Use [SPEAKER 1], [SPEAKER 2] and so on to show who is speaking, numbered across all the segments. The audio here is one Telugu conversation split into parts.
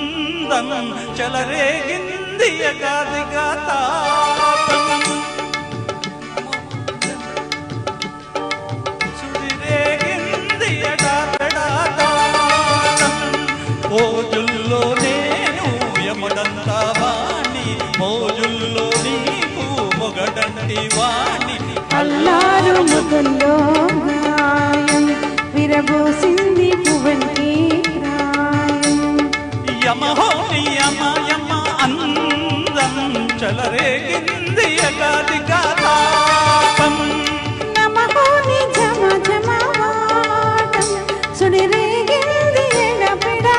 [SPEAKER 1] అందం చెలరేగింది యగాదిగా తాపం సుడిరేగింది యడాపెడాతాళం మోజుల్లో నేను యముడంతా వాణి మోజుల్లో నీకు మొగడంటి వాణి
[SPEAKER 2] అల్లారు ముగుల్లో గాయం విరబోసింది పువ్వంటి ప్రాయం
[SPEAKER 1] యమహో యమ యమ అందం చెలరేగింది యగాదిగా తాపం
[SPEAKER 2] నమహో ని జమ జమ వాటం సుడిరేగింది ఎడపెడాతాళం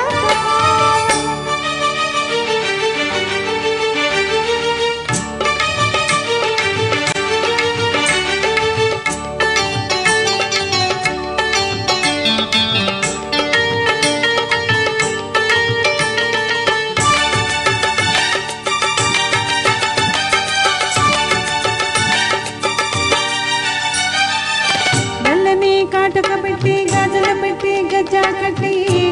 [SPEAKER 2] కాటుక పెట్టి గాజుల పెట్టి గజ్జా కట్టి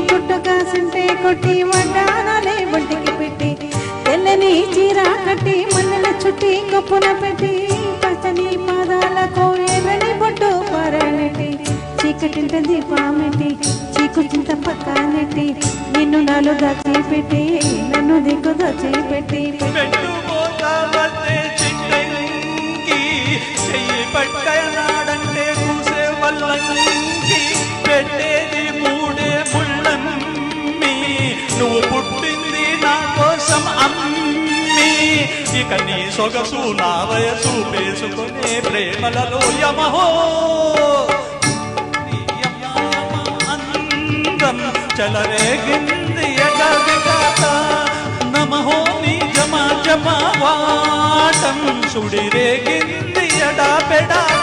[SPEAKER 2] గుట్ట కాసింటే కొట్టి వడ్డానాలే ఒంటికి పెట్టి తెల్లని చీర కట్టి మన్నెల చుట్టి కప్పున పెట్టి పచ్చని పాదాలకు ఎర్రని బొట్టు పారనెట్టి చీకటింట దీపామెట్టి చీకుచింత పక్కనెట్టి నిన్ను నాలు దాచిపెట్టి నన్ను దిక్కు దాచిపెట్టి
[SPEAKER 1] పెట్టేది మూడే ముళ్ళమ్మి నువ్వు పుట్టింది నా కోసం అమ్మి ఇక నీ సొగసు నా వయసు వేసుకునే ప్రేమలలో యమహో అందం చెలరేగింది యగాదిగాత నమహో నీ జమ జమ వాటం సుడిరేగింది ఎడాపెడాతాళం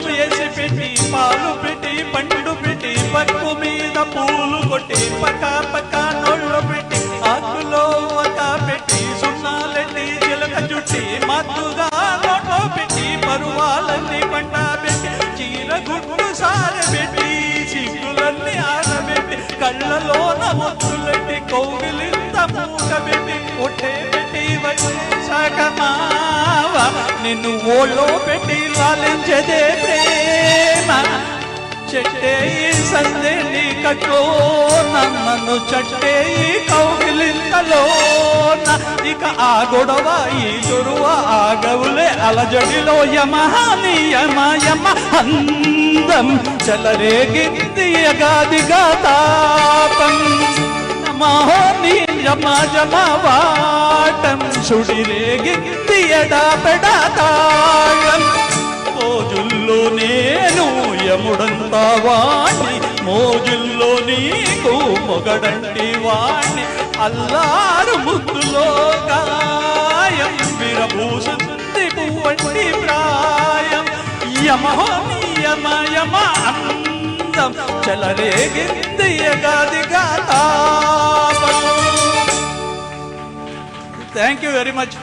[SPEAKER 1] వేసి పెట్టి పాలు పెట్టి పండు పెట్టి పక్కు మీద పూలు కొట్టి పక్క పక్క నోళ్ళు పెట్టి ఆకులో ఒక పెట్టి సున్నాలెట్టి చిలక చుట్టి మత్తుగా నోట్లో పెట్టి పరువాలన్నీ పంట పెట్టి చీర గుడ్డు సారబెట్టి చిక్కులన్నీ ఆరబెట్టి కళ్ళలోన ముత్తులెట్టి కౌగిలింత మూట పెట్టి కొట్టే పెట్టి వచ్చేసాకమావ నిన్ను ఓళ్ళో పెట్టి లాలించదే ప్రేమ చెట్టే సందే నీ కట్టో నన్ను చట్టే కౌగిలింతలో ఇక ఆ గొడవ ఈ చొరువ ఆగవులే అలజడిలో యమహాని యమ యమ అందం చెలరేగింది యగాదిగా తాపం నమోని యమ జమ వాటం సుడిరేగింది ఎడాపెడాతాళం మోజుల్లో నేను యముడంతా వాణి మోజుల్లో నీకు మొగడంటి వాణి అల్లారు ముద్దులో గాయం విరబూసింది పువ్వంటి ప్రాయం యమహోని యమ యమ అందం చెలరేగింది యగాదిగా తాపం. Thank you very much.